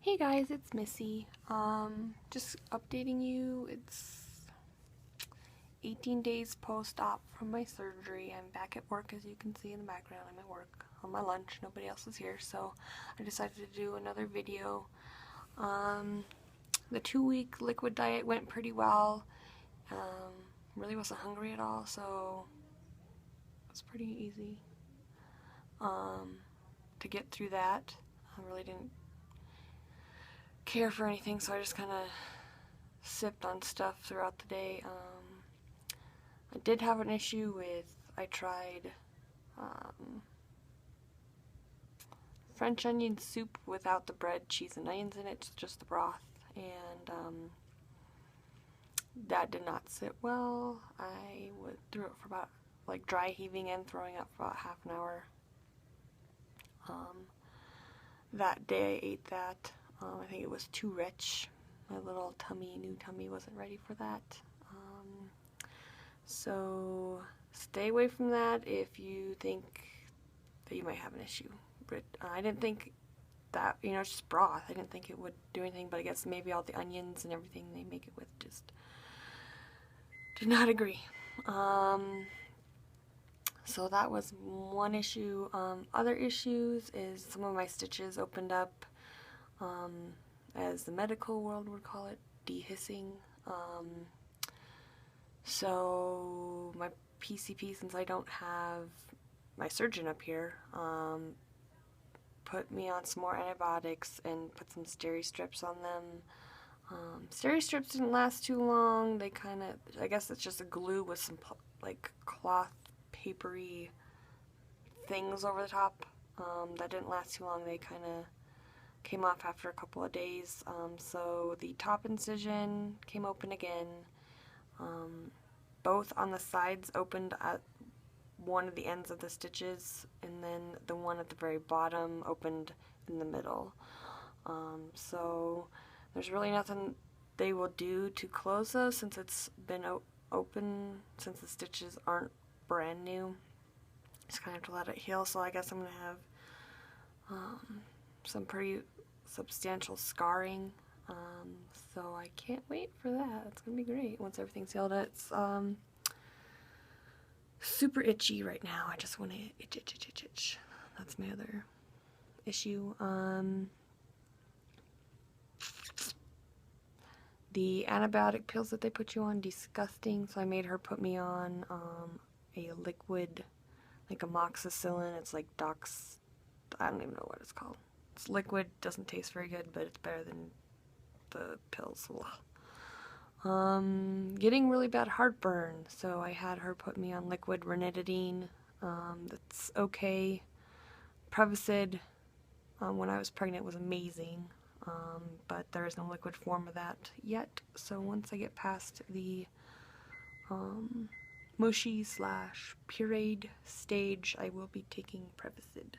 Hey guys, it's Missy. Just updating you. It's 18 days post-op from my surgery. I'm back at work, as you can see in the background. I'm at work on my lunch. Nobody else is here, so I decided to do another video. The 2-week liquid diet went pretty well. Really wasn't hungry at all, so it was pretty easy to get through that. I really didn't care for anything, so I just kind of sipped on stuff throughout the day. I did have an issue with, I tried French onion soup without the bread, cheese, and onions in it, it's just the broth, and that did not sit well. I went through it for about, like, dry heaving and throwing up for about half an hour. That day I ate that. I think it was too rich. My little new tummy wasn't ready for that. So stay away from that if you think that you might have an issue. But I didn't think that, it's just broth. I didn't think it would do anything, but I guess maybe all the onions and everything they make it with just did not agree. So that was one issue. Other issues is some of my stitches opened up, as the medical world would call it, dehiscing. So my PCP, since I don't have my surgeon up here, put me on some more antibiotics and put some steri strips on them. Steri strips didn't last too long. They kind of, I guess it's just a glue with some like cloth papery things over the top. That didn't last too long. They kind of came off after a couple of days. So the top incision came open again. Both on the sides opened at one of the ends of the stitches, and then the one at the very bottom opened in the middle. So there's really nothing they will do to close those since it's been open, since the stitches aren't brand new. Just kind of have to let it heal, so I guess I'm going to have some pretty substantial scarring. So I can't wait for that. It's going to be great once everything's healed. It's super itchy right now. I just want to itch. That's my other issue. The antibiotic pills that they put you on, disgusting. So I made her put me on a liquid, like amoxicillin. It's like I don't even know what it's called. It's liquid, doesn't taste very good, but it's better than the pills. Getting really bad heartburn, so I had her put me on liquid ranitidine. That's okay. Prevacid, when I was pregnant, was amazing, but there is no liquid form of that yet, so once I get past the mushy / pureed stage, I will be taking Prevacid.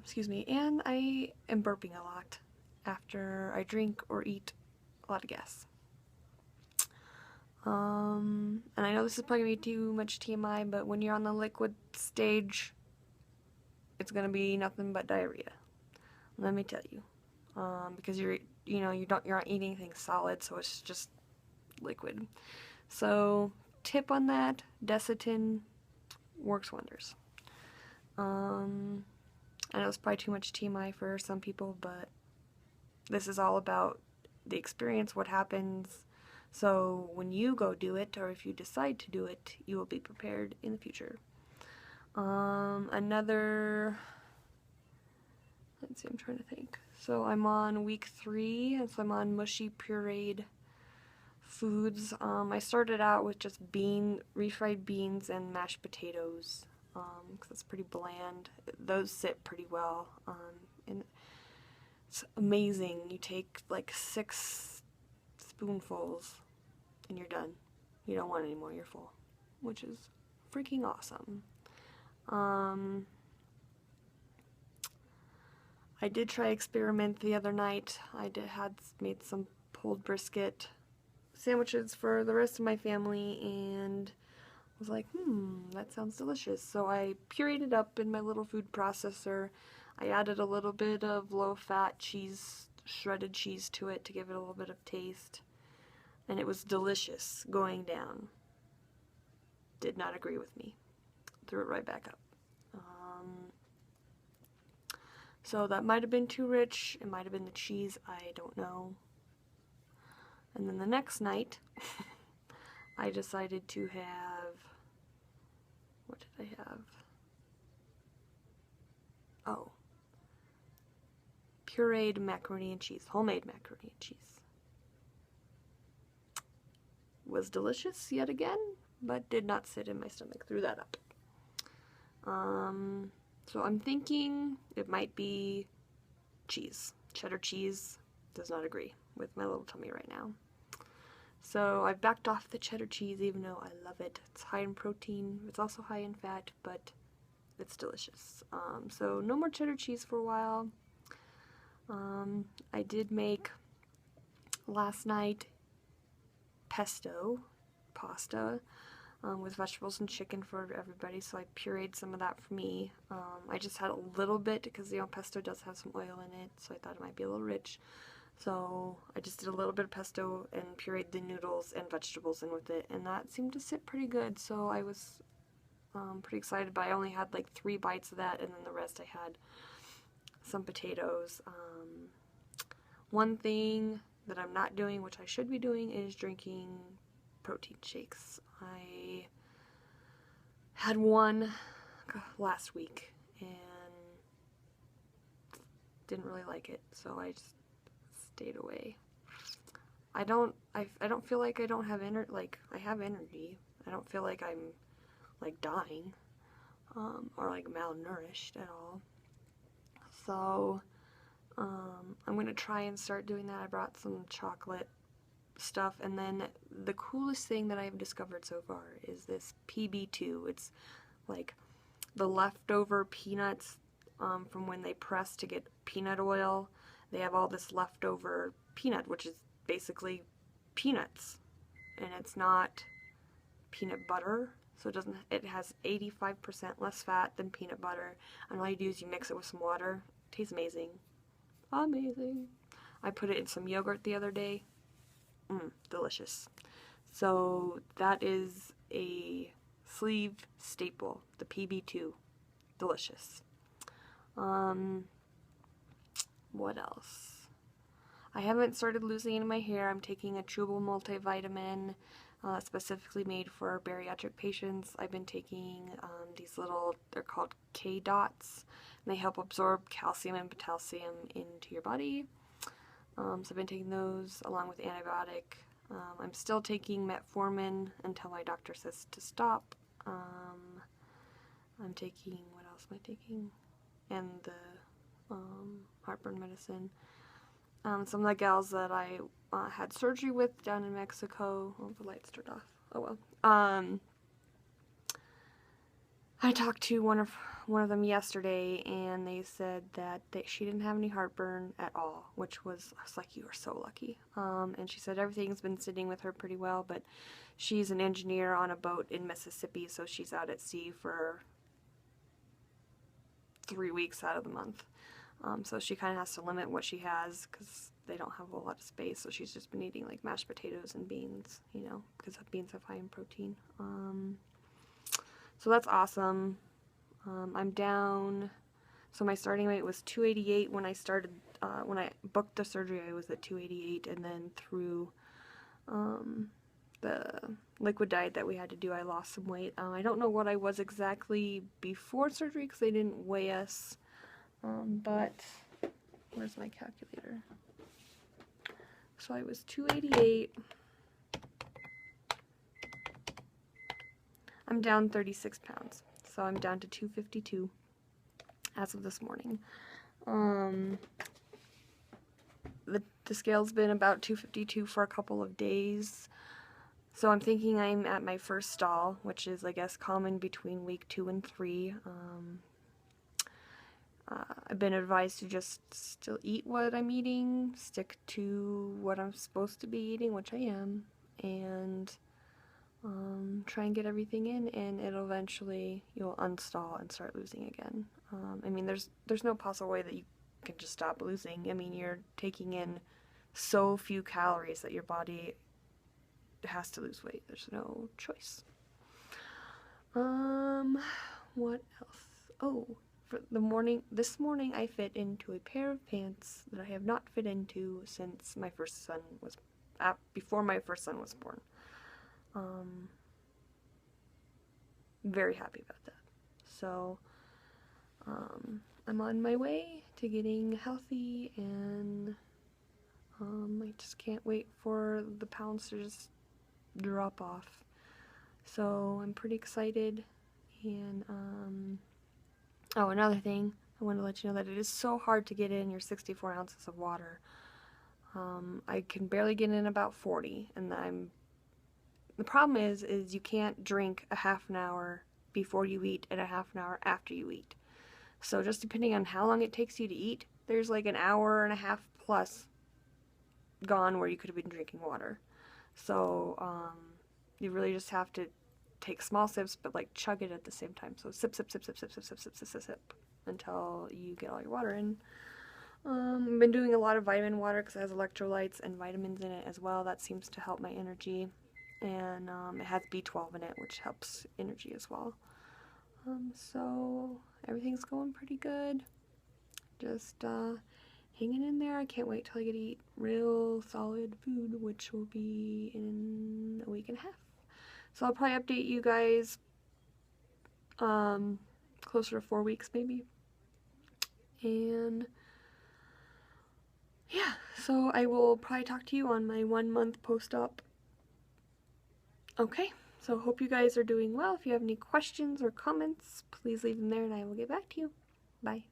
Excuse me, and I am burping a lot after I drink or eat a lot of gas. And I know this is probably going to be too much TMI, but when you're on the liquid stage, it's going to be nothing but diarrhea. Let me tell you. Because you're not eating anything solid, so it's just liquid. So, tip on that, Desitin works wonders. I know it's probably too much TMI for some people, but this is all about the experience, what happens. So when you go do it, or if you decide to do it, you will be prepared in the future. Let's see, I'm trying to think. So I'm on week 3, and so I'm on mushy pureed foods. I started out with just refried beans and mashed potatoes, because it's pretty bland. Those sit pretty well, and it's amazing. You take like 6 spoonfuls and you're done. You don't want any more, you're full, which is freaking awesome. I did try experiment the other night. I made some pulled brisket sandwiches for the rest of my family, and was like, that sounds delicious. So I pureed it up in my little food processor. I added a little bit of low-fat cheese, shredded cheese to it to give it a little bit of taste. And it was delicious going down. Did not agree with me. Threw it right back up. So that might have been too rich. It might have been the cheese. I don't know. And then the next night, I decided to have... What did I have? Oh. Pureed macaroni and cheese. Homemade macaroni and cheese. Was delicious yet again, but did not sit in my stomach. Threw that up. So I'm thinking it might be cheese. Cheddar cheese does not agree with my little tummy right now. So I've backed off the cheddar cheese even though I love it. It's high in protein. It's also high in fat, but it's delicious. So no more cheddar cheese for a while. I did make last night pesto pasta with vegetables and chicken for everybody, so I pureed some of that for me. I just had a little bit because, you know, pesto does have some oil in it, so I thought it might be a little rich. So I just did a little bit of pesto and pureed the noodles and vegetables in with it, and that seemed to sit pretty good, so I was pretty excited, but I only had like 3 bites of that, and then the rest I had some potatoes. One thing that I'm not doing, which I should be doing, is drinking protein shakes. I had one last week and didn't really like it, so I just stayed away. I don't feel like I don't have I have energy. I don't feel like I'm like dying or like malnourished at all. So I'm gonna try and start doing that. I brought some chocolate stuff, and then the coolest thing that I've discovered so far is this PB2. It's like the leftover peanuts from when they press to get peanut oil. They have all this leftover peanut, which is basically peanuts, and it's not peanut butter, so it has 85% less fat than peanut butter, and all you do is you mix it with some water. It tastes amazing. Amazing. I put it in some yogurt the other day. Delicious. So that is a sleeve staple, the PB2. Delicious. What else? I haven't started losing any of my hair. I'm taking a chewable multivitamin specifically made for bariatric patients. I've been taking these little, they're called K dots, and they help absorb calcium and potassium into your body. So I've been taking those along with antibiotic. I'm still taking metformin until my doctor says to stop. I'm taking, what else am I taking? And the heartburn medicine. Some of the gals that I had surgery with down in Mexico. Oh, the lights turned off. Oh well. I talked to one of them yesterday, and they said that she didn't have any heartburn at all, which was, I was like, you are so lucky. And she said everything's been sitting with her pretty well, but she's an engineer on a boat in Mississippi, so she's out at sea for 3 weeks out of the month. So she kind of has to limit what she has because they don't have a lot of space, so she's just been eating like mashed potatoes and beans, you know, because beans have high in protein. So that's awesome. I'm down, so my starting weight was 288 when I started, when I booked the surgery. I was at 288, and then through the liquid diet that we had to do, I lost some weight. I don't know what I was exactly before surgery because they didn't weigh us, but where's my calculator? So I was 288. I'm down 36 pounds, so I'm down to 252 as of this morning. The scale's been about 252 for a couple of days, so I'm thinking I'm at my first stall, which is, I guess, common between week 2 and 3. I've been advised to just still eat what I'm eating, stick to what I'm supposed to be eating, which I am, and try and get everything in, and it'll eventually, you'll unstall and start losing again. I mean, there's no possible way that you can just stop losing. I mean, you're taking in so few calories that your body has to lose weight. There's no choice. What else? Oh, for the morning, this morning I fit into a pair of pants that I have not fit into since my first son was, before my first son was born. Very happy about that. So, I'm on my way to getting healthy, and I just can't wait for the pounds to just drop off. So I'm pretty excited. And oh, another thing, I want to let you know that it is so hard to get in your 64 ounces of water. I can barely get in about 40, and the problem is you can't drink a half an hour before you eat and a half an hour after you eat. So just depending on how long it takes you to eat, there's like an hour and a half plus gone where you could have been drinking water. So you really just have to take small sips, but like chug it at the same time. So sip, sip, sip, sip, sip, sip, sip, sip, sip, sip, sip until you get all your water in. I've been doing a lot of vitamin water because it has electrolytes and vitamins in it as well. That seems to help my energy. And it has B12 in it, which helps energy as well. So everything's going pretty good. Just hanging in there. I can't wait till I get to eat real solid food, which will be in a week and a half. So I'll probably update you guys closer to 4 weeks maybe. And yeah, so I will probably talk to you on my 1 month post-op. Okay, so hope you guys are doing well. If you have any questions or comments, please leave them there and I will get back to you. Bye.